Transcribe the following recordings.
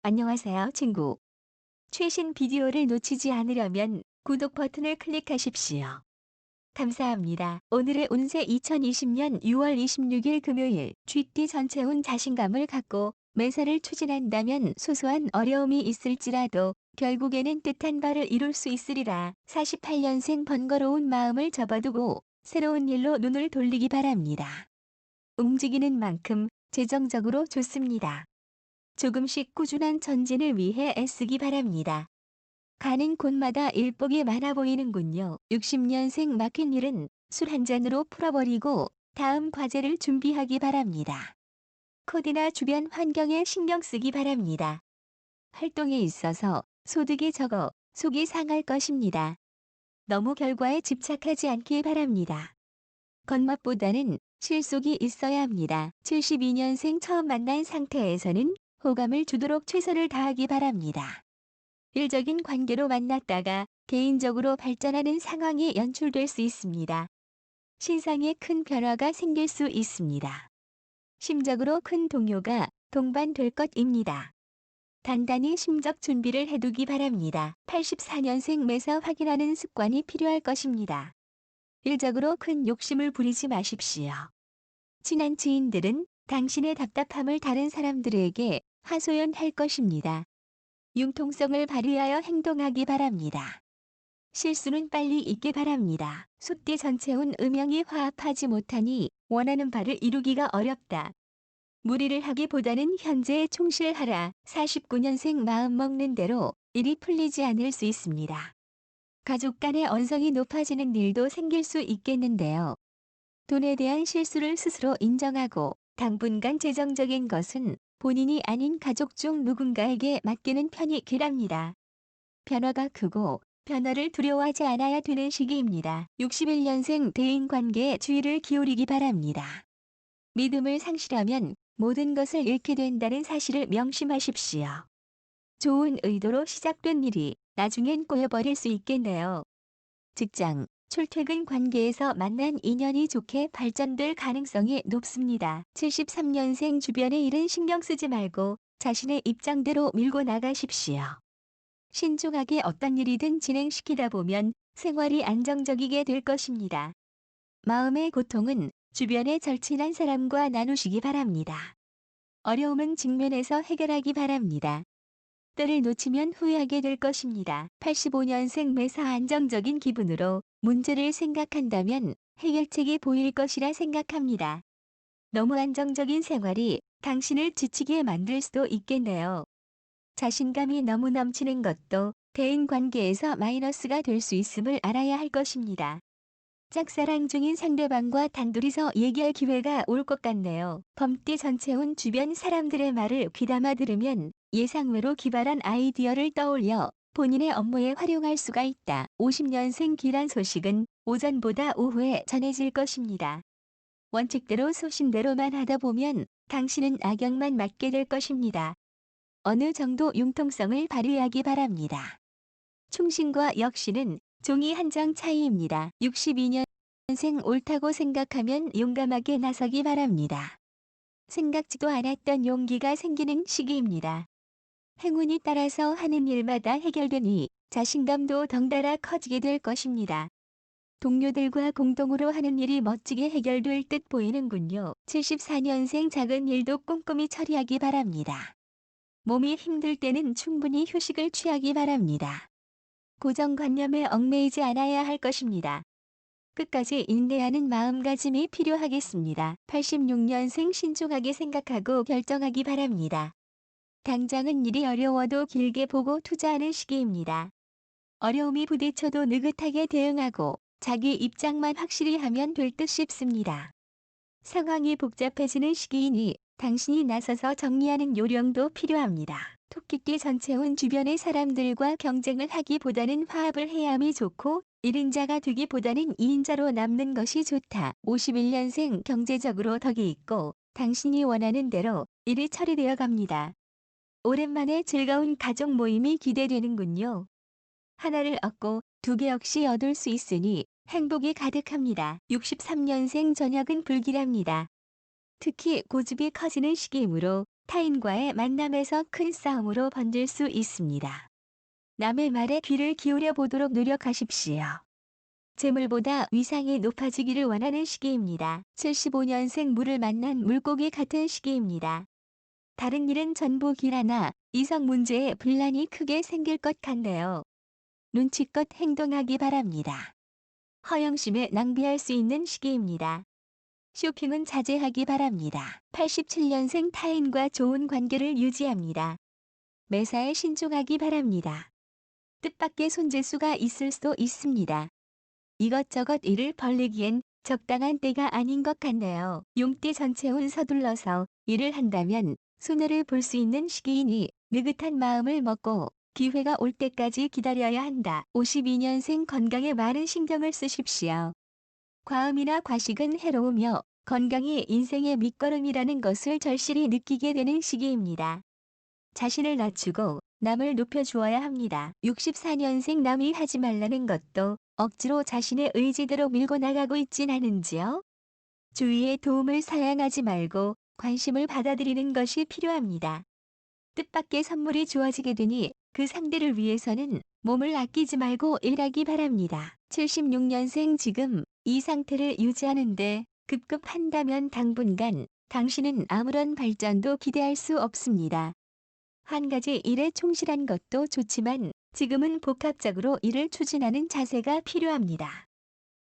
안녕하세요, 친구. 최신 비디오를 놓치지 않으려면 구독 버튼을 클릭하십시오. 감사합니다. 오늘의 운세 2020년 6월 26일 금요일 쥐띠 전체운 자신감을 갖고 매사를 추진한다면 소소한 어려움이 있을지라도 결국에는 뜻한 바를 이룰 수 있으리라. 48년생 번거로운 마음을 접어두고 새로운 일로 눈을 돌리기 바랍니다. 움직이는 만큼 재정적으로 좋습니다. 조금씩 꾸준한 전진을 위해 애쓰기 바랍니다. 가는 곳마다 일복이 많아 보이는군요. 60년생 막힌 일은 술 한 잔으로 풀어버리고 다음 과제를 준비하기 바랍니다. 코디나 주변 환경에 신경 쓰기 바랍니다. 활동에 있어서 소득이 적어 속이 상할 것입니다. 너무 결과에 집착하지 않길 바랍니다. 겉멋보다는 실속이 있어야 합니다. 72년생 처음 만난 상태에서는 호감을 주도록 최선을 다하기 바랍니다. 일적인 관계로 만났다가 개인적으로 발전하는 상황이 연출될 수 있습니다. 신상에 큰 변화가 생길 수 있습니다. 심적으로 큰 동요가 동반될 것입니다. 단단히 심적 준비를 해두기 바랍니다. 84년생 매사 확인하는 습관이 필요할 것입니다. 일적으로 큰 욕심을 부리지 마십시오. 친한 지인들은 당신의 답답함을 다른 사람들에게 하소연할 것입니다. 융통성을 발휘하여 행동하기 바랍니다. 실수는 빨리 잊기 바랍니다. 숫띠 전체운 음양이 화합하지 못하니 원하는 바를 이루기가 어렵다. 무리를 하기보다는 현재에 충실하라. 49년생 마음먹는 대로 일이 풀리지 않을 수 있습니다. 가족 간의 언성이 높아지는 일도 생길 수 있겠는데요. 돈에 대한 실수를 스스로 인정하고 당분간 재정적인 것은 본인이 아닌 가족 중 누군가에게 맡기는 편이 길합니다. 변화가 크고 변화를 두려워하지 않아야 되는 시기입니다. 61년생 대인관계에 주의를 기울이기 바랍니다. 믿음을 상실하면 모든 것을 잃게 된다는 사실을 명심하십시오. 좋은 의도로 시작된 일이 나중엔 꼬여버릴 수 있겠네요. 직장, 출퇴근 관계에서 만난 인연이 좋게 발전될 가능성이 높습니다. 73년생 주변의 일은 신경 쓰지 말고 자신의 입장대로 밀고 나가십시오. 신중하게 어떤 일이든 진행시키다 보면 생활이 안정적이게 될 것입니다. 마음의 고통은 주변의 절친한 사람과 나누시기 바랍니다. 어려움은 직면해서 해결하기 바랍니다. 때를 놓치면 후회하게 될 것입니다. 85년생 매사 안정적인 기분으로 문제를 생각한다면 해결책이 보일 것이라 생각합니다. 너무 안정적인 생활이 당신을 지치게 만들 수도 있겠네요. 자신감이 너무 넘치는 것도 대인관계에서 마이너스가 될 수 있음을 알아야 할 것입니다. 짝사랑 중인 상대방과 단둘이서 얘기할 기회가 올 것 같네요. 범띠 전체운 주변 사람들의 말을 귀담아 들으면 예상외로 기발한 아이디어를 떠올려 본인의 업무에 활용할 수가 있다. 50년생 기란 소식은 오전보다 오후에 전해질 것입니다. 원칙대로 소신대로만 하다 보면 당신은 악영만 맞게 될 것입니다. 어느 정도 융통성을 발휘하기 바랍니다. 충신과 역신은 종이 한 장 차이입니다. 62년생 옳다고 생각하면 용감하게 나서기 바랍니다. 생각지도 않았던 용기가 생기는 시기입니다. 행운이 따라서 하는 일마다 해결되니 자신감도 덩달아 커지게 될 것입니다. 동료들과 공동으로 하는 일이 멋지게 해결될 듯 보이는군요. 74년생 작은 일도 꼼꼼히 처리하기 바랍니다. 몸이 힘들 때는 충분히 휴식을 취하기 바랍니다. 고정관념에 얽매이지 않아야 할 것입니다. 끝까지 인내하는 마음가짐이 필요하겠습니다. 86년생 신중하게 생각하고 결정하기 바랍니다. 당장은 일이 어려워도 길게 보고 투자하는 시기입니다. 어려움이 부딪혀도 느긋하게 대응하고 자기 입장만 확실히 하면 될 듯 싶습니다. 상황이 복잡해지는 시기이니 당신이 나서서 정리하는 요령도 필요합니다. 토끼띠 전체운 주변의 사람들과 경쟁을 하기보다는 화합을 해야함이 좋고 1인자가 되기보다는 2인자로 남는 것이 좋다. 51년생 경제적으로 덕이 있고 당신이 원하는 대로 일이 처리되어 갑니다. 오랜만에 즐거운 가족 모임이 기대되는군요. 하나를 얻고 두 개 역시 얻을 수 있으니 행복이 가득합니다. 63년생 저녁은 불길합니다. 특히 고집이 커지는 시기이므로 타인과의 만남에서 큰 싸움으로 번질 수 있습니다. 남의 말에 귀를 기울여 보도록 노력하십시오. 재물보다 위상이 높아지기를 원하는 시기입니다. 75년생 물을 만난 물고기 같은 시기입니다. 다른 일은 전부 길하나 이성 문제에 분란이 크게 생길 것 같네요. 눈치껏 행동하기 바랍니다. 허영심에 낭비할 수 있는 시기입니다. 쇼핑은 자제하기 바랍니다. 87년생 타인과 좋은 관계를 유지합니다. 매사에 신중하기 바랍니다. 뜻밖의 손재수가 있을 수도 있습니다. 이것저것 일을 벌리기엔 적당한 때가 아닌 것 같네요. 용띠 전체운 서둘러서 일을 한다면 손해를 볼 수 있는 시기이니 느긋한 마음을 먹고 기회가 올 때까지 기다려야 한다. 52년생 건강에 많은 신경을 쓰십시오. 과음이나 과식은 해로우며 건강이 인생의 밑거름이라는 것을 절실히 느끼게 되는 시기입니다. 자신을 낮추고 남을 높여주어야 합니다. 64년생 남이 하지 말라는 것도 억지로 자신의 의지대로 밀고 나가고 있진 않은지요? 주위의 도움을 사양하지 말고 관심을 받아들이는 것이 필요합니다. 뜻밖의 선물이 주어지게 되니 그 상대를 위해서는 몸을 아끼지 말고 일하기 바랍니다. 76년생 지금 이 상태를 유지하는데 급급한다면 당분간 당신은 아무런 발전도 기대할 수 없습니다. 한 가지 일에 충실한 것도 좋지만 지금은 복합적으로 일을 추진하는 자세가 필요합니다.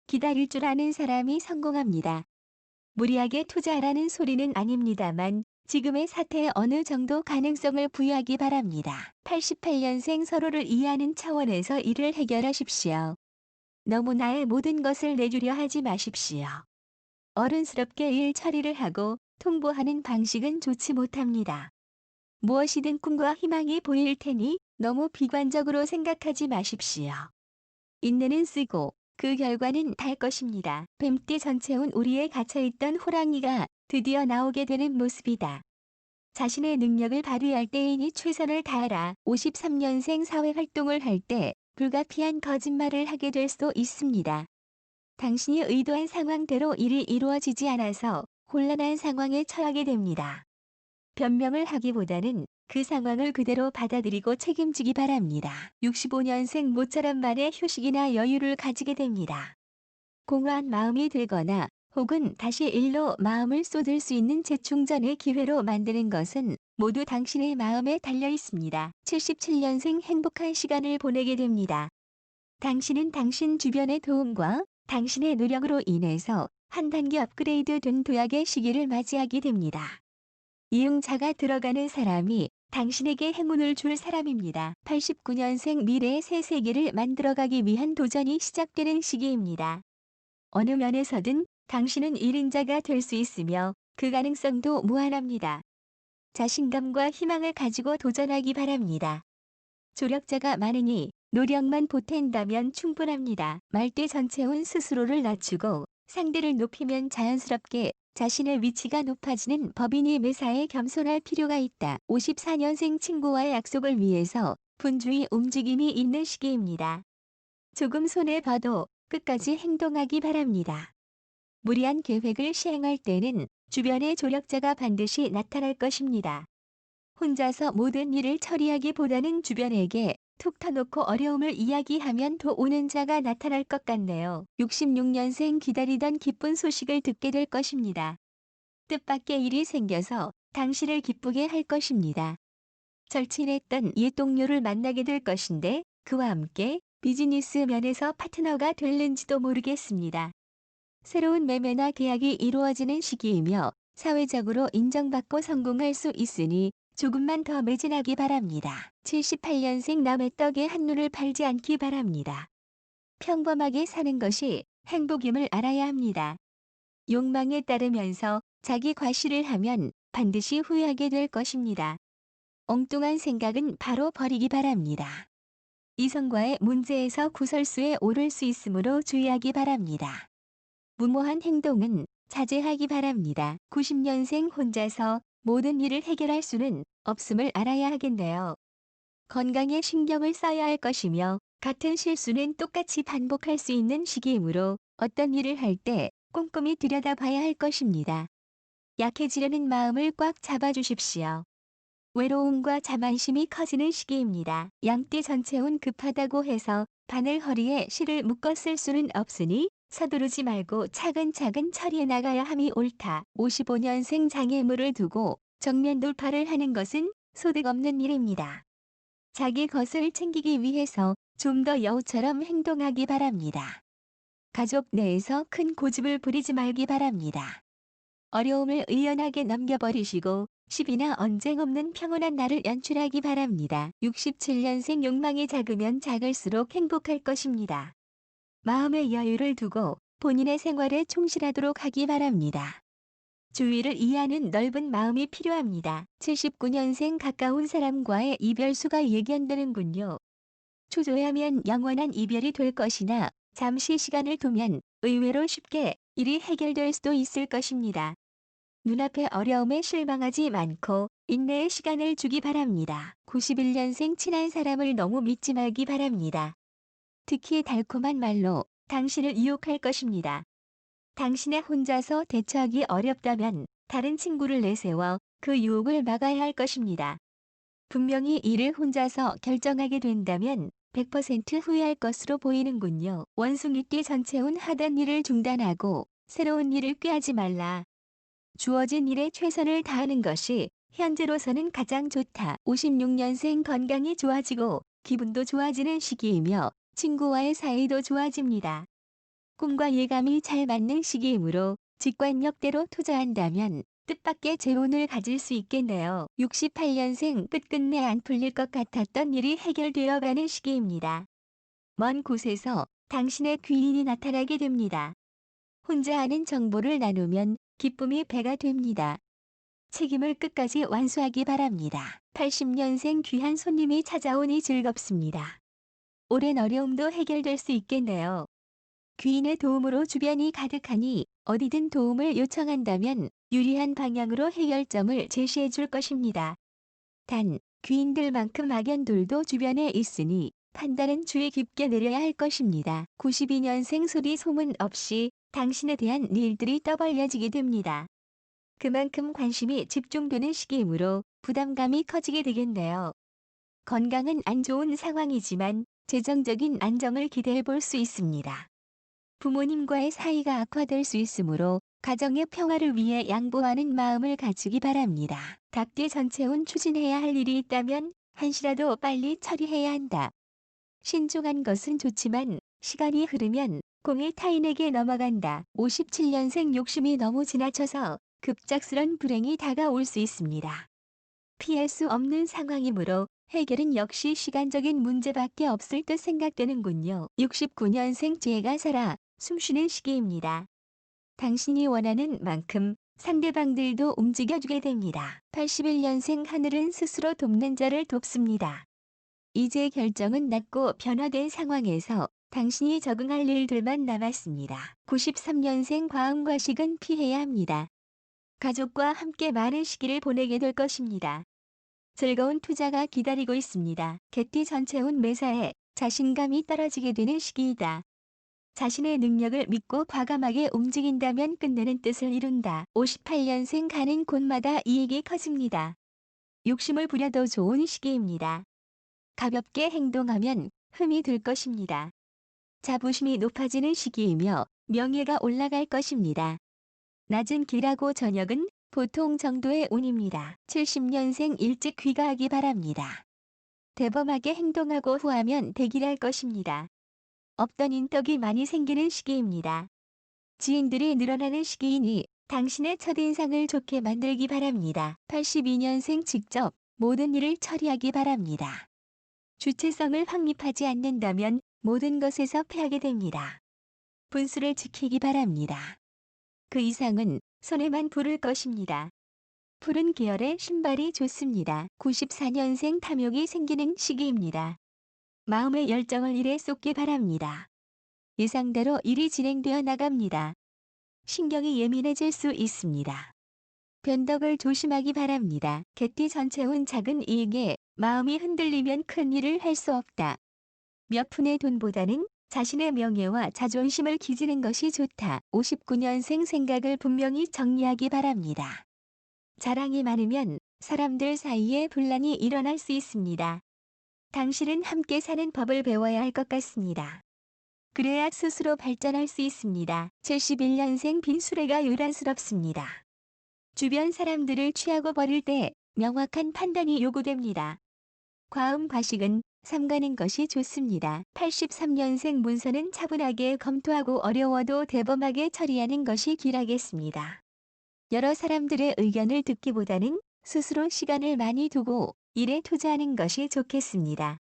기다릴 줄 아는 사람이 성공합니다. 무리하게 투자하라는 소리는 아닙니다만 지금의 사태에 어느 정도 가능성을 부여하기 바랍니다. 88년생 서로를 이해하는 차원에서 일을 해결하십시오. 너무 나의 모든 것을 내주려 하지 마십시오. 어른스럽게 일 처리를 하고 통보하는 방식은 좋지 못합니다. 무엇이든 꿈과 희망이 보일 테니 너무 비관적으로 생각하지 마십시오. 인내는 쓰고 그 결과는 달 것입니다. 뱀띠 전체운 우리에 갇혀있던 호랑이가 드디어 나오게 되는 모습이다. 자신의 능력을 발휘할 때이니 최선을 다하라. 53년생 사회활동을 할 때 불가피한 거짓말을 하게 될 수도 있습니다. 당신이 의도한 상황대로 일이 이루어지지 않아서 곤란한 상황에 처하게 됩니다. 변명을 하기보다는 그 상황을 그대로 받아들이고 책임지기 바랍니다. 65년생 모처럼 만에 휴식이나 여유를 가지게 됩니다. 공허한 마음이 들거나 혹은 다시 일로 마음을 쏟을 수 있는 재충전의 기회로 만드는 것은 모두 당신의 마음에 달려 있습니다. 77년생 행복한 시간을 보내게 됩니다. 당신은 당신 주변의 도움과 당신의 노력으로 인해서 한 단계 업그레이드 된 도약의 시기를 맞이하게 됩니다. 이응자가 들어가는 사람이 당신에게 행운을 줄 사람입니다. 89년생 미래의 새 세계를 만들어가기 위한 도전이 시작되는 시기입니다. 어느 면에서든 당신은 1인자가 될 수 있으며 그 가능성도 무한합니다. 자신감과 희망을 가지고 도전하기 바랍니다. 조력자가 많으니 노력만 보탠다면 충분합니다. 말띠 전체운 스스로를 낮추고 상대를 높이면 자연스럽게 자신의 위치가 높아지는 법이니 매사에 겸손할 필요가 있다. 54년생 친구와의 약속을 위해서 분주히 움직임이 있는 시기입니다. 조금 손해봐도 끝까지 행동하기 바랍니다. 무리한 계획을 시행할 때는 주변의 조력자가 반드시 나타날 것입니다. 혼자서 모든 일을 처리하기보다는 주변에게 툭 터놓고 어려움을 이야기하면 더 오는 자가 나타날 것 같네요. 66년생 기다리던 기쁜 소식을 듣게 될 것입니다. 뜻밖의 일이 생겨서 당신을 기쁘게 할 것입니다. 절친했던 옛 동료를 만나게 될 것인데 그와 함께 비즈니스 면에서 파트너가 될는지도 모르겠습니다. 새로운 매매나 계약이 이루어지는 시기이며 사회적으로 인정받고 성공할 수 있으니 조금만 더 매진하기 바랍니다. 78년생 남의 떡에 한눈을 팔지 않기 바랍니다. 평범하게 사는 것이 행복임을 알아야 합니다. 욕망에 따르면서 자기 과시를 하면 반드시 후회하게 될 것입니다. 엉뚱한 생각은 바로 버리기 바랍니다. 이성과의 문제에서 구설수에 오를 수 있으므로 주의하기 바랍니다. 무모한 행동은 자제하기 바랍니다. 90년생 혼자서 모든 일을 해결할 수는 없음을 알아야 하겠네요. 건강에 신경을 써야 할 것이며 같은 실수는 똑같이 반복할 수 있는 시기이므로 어떤 일을 할 때 꼼꼼히 들여다봐야 할 것입니다. 약해지려는 마음을 꽉 잡아주십시오. 외로움과 자만심이 커지는 시기입니다. 양띠 전체운 급하다고 해서 바늘 허리에 실을 묶어 쓸 수는 없으니 서두르지 말고 차근차근 처리해 나가야 함이 옳다. 55년생 장애물을 두고 정면 돌파를 하는 것은 소득 없는 일입니다. 자기 것을 챙기기 위해서 좀 더 여우처럼 행동하기 바랍니다. 가족 내에서 큰 고집을 부리지 말기 바랍니다. 어려움을 의연하게 넘겨버리시고 시비나 언쟁 없는 평온한 날을 연출하기 바랍니다. 67년생 욕망이 작으면 작을수록 행복할 것입니다. 마음의 여유를 두고 본인의 생활에 충실하도록 하기 바랍니다. 주위를 이해하는 넓은 마음이 필요합니다. 79년생 가까운 사람과의 이별수가 예견되는군요. 초조해하면 영원한 이별이 될 것이나 잠시 시간을 두면 의외로 쉽게 일이 해결될 수도 있을 것입니다. 눈앞의 어려움에 실망하지 않고 인내의 시간을 주기 바랍니다. 91년생 친한 사람을 너무 믿지 말기 바랍니다. 특히 달콤한 말로 당신을 유혹할 것입니다. 당신의 혼자서 대처하기 어렵다면 다른 친구를 내세워 그 유혹을 막아야 할 것입니다. 분명히 일을 혼자서 결정하게 된다면 100% 후회할 것으로 보이는군요. 원숭이띠 전체운 하던 일을 중단하고 새로운 일을 꾀하지 말라. 주어진 일에 최선을 다하는 것이 현재로서는 가장 좋다. 56년생 건강이 좋아지고 기분도 좋아지는 시기이며 친구와의 사이도 좋아집니다. 꿈과 예감이 잘 맞는 시기이므로 직관력대로 투자한다면 뜻밖의 재운을 가질 수 있겠네요. 68년생 끝끝내 안 풀릴 것 같았던 일이 해결되어 가는 시기입니다. 먼 곳에서 당신의 귀인이 나타나게 됩니다. 혼자 아는 정보를 나누면 기쁨이 배가 됩니다. 책임을 끝까지 완수하기 바랍니다. 80년생 귀한 손님이 찾아오니 즐겁습니다. 오랜 어려움도 해결될 수 있겠네요. 귀인의 도움으로 주변이 가득하니 어디든 도움을 요청한다면 유리한 방향으로 해결점을 제시해 줄 것입니다. 단, 귀인들만큼 악연들도 주변에 있으니 판단은 주의 깊게 내려야 할 것입니다. 92년생 소리 소문 없이 당신에 대한 일들이 떠벌려지게 됩니다. 그만큼 관심이 집중되는 시기이므로 부담감이 커지게 되겠네요. 건강은 안 좋은 상황이지만 재정적인 안정을 기대해 볼 수 있습니다. 부모님과의 사이가 악화될 수 있으므로 가정의 평화를 위해 양보하는 마음을 가지기 바랍니다. 닭띠 전체운 추진해야 할 일이 있다면 한시라도 빨리 처리해야 한다. 신중한 것은 좋지만 시간이 흐르면 공이 타인에게 넘어간다. 57년생 욕심이 너무 지나쳐서 급작스런 불행이 다가올 수 있습니다. 피할 수 없는 상황이므로 해결은 역시 시간적인 문제밖에 없을 듯 생각되는군요. 69년생 죄가 살아 숨쉬는 시기입니다. 당신이 원하는 만큼 상대방들도 움직여주게 됩니다. 81년생 하늘은 스스로 돕는 자를 돕습니다. 이제 결정은 났고 변화된 상황에서 당신이 적응할 일들만 남았습니다. 93년생 과음과식은 피해야 합니다. 가족과 함께 많은 시기를 보내게 될 것입니다. 즐거운 투자가 기다리고 있습니다. 개띠 전체운 매사에 자신감이 떨어지게 되는 시기이다. 자신의 능력을 믿고 과감하게 움직인다면 끝내는 뜻을 이룬다. 58년생 가는 곳마다 이익이 커집니다. 욕심을 부려도 좋은 시기입니다. 가볍게 행동하면 흠이 들 것입니다. 자부심이 높아지는 시기이며 명예가 올라갈 것입니다. 낮은 길하고 저녁은 보통 정도의 운입니다. 70년생 일찍 귀가하기 바랍니다. 대범하게 행동하고 후하면 대기할 것입니다. 없던 인덕이 많이 생기는 시기입니다. 지인들이 늘어나는 시기이니 당신의 첫인상을 좋게 만들기 바랍니다. 82년생 직접 모든 일을 처리하기 바랍니다. 주체성을 확립하지 않는다면 모든 것에서 패하게 됩니다. 분수를 지키기 바랍니다. 그 이상은 손에만 부를 것입니다. 푸른 계열의 신발이 좋습니다. 94년생 탐욕이 생기는 시기입니다. 마음의 열정을 일에 쏟기 바랍니다. 예상대로 일이 진행되어 나갑니다. 신경이 예민해질 수 있습니다. 변덕을 조심하기 바랍니다. 개띠 전체운 작은 이익에 마음이 흔들리면 큰 일을 할 수 없다. 몇 푼의 돈보다는 자신의 명예와 자존심을 기지는 것이 좋다. 59년생 생각을 분명히 정리하기 바랍니다. 자랑이 많으면 사람들 사이에 분란이 일어날 수 있습니다. 당신은 함께 사는 법을 배워야 할 것 같습니다. 그래야 스스로 발전할 수 있습니다. 71년생 빈수레가 요란스럽습니다. 주변 사람들을 취하고 버릴 때 명확한 판단이 요구됩니다. 과음 과식은 삼가는 것이 좋습니다. 83년생 문서는 차분하게 검토하고 어려워도 대범하게 처리하는 것이 길하겠습니다. 여러 사람들의 의견을 듣기보다는 스스로 시간을 많이 두고 일에 투자하는 것이 좋겠습니다.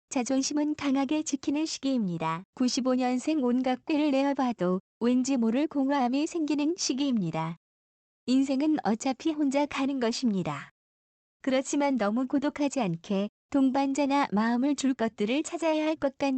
자존심은 강하게 지키는 시기입니다. 95년생 온갖 꾀를 내어봐도 왠지 모를 공허함이 생기는 시기입니다. 인생은 어차피 혼자 가는 것입니다. 그렇지만 너무 고독하지 않게 동반자나 마음을 줄 것들을 찾아야 할 것 같네요.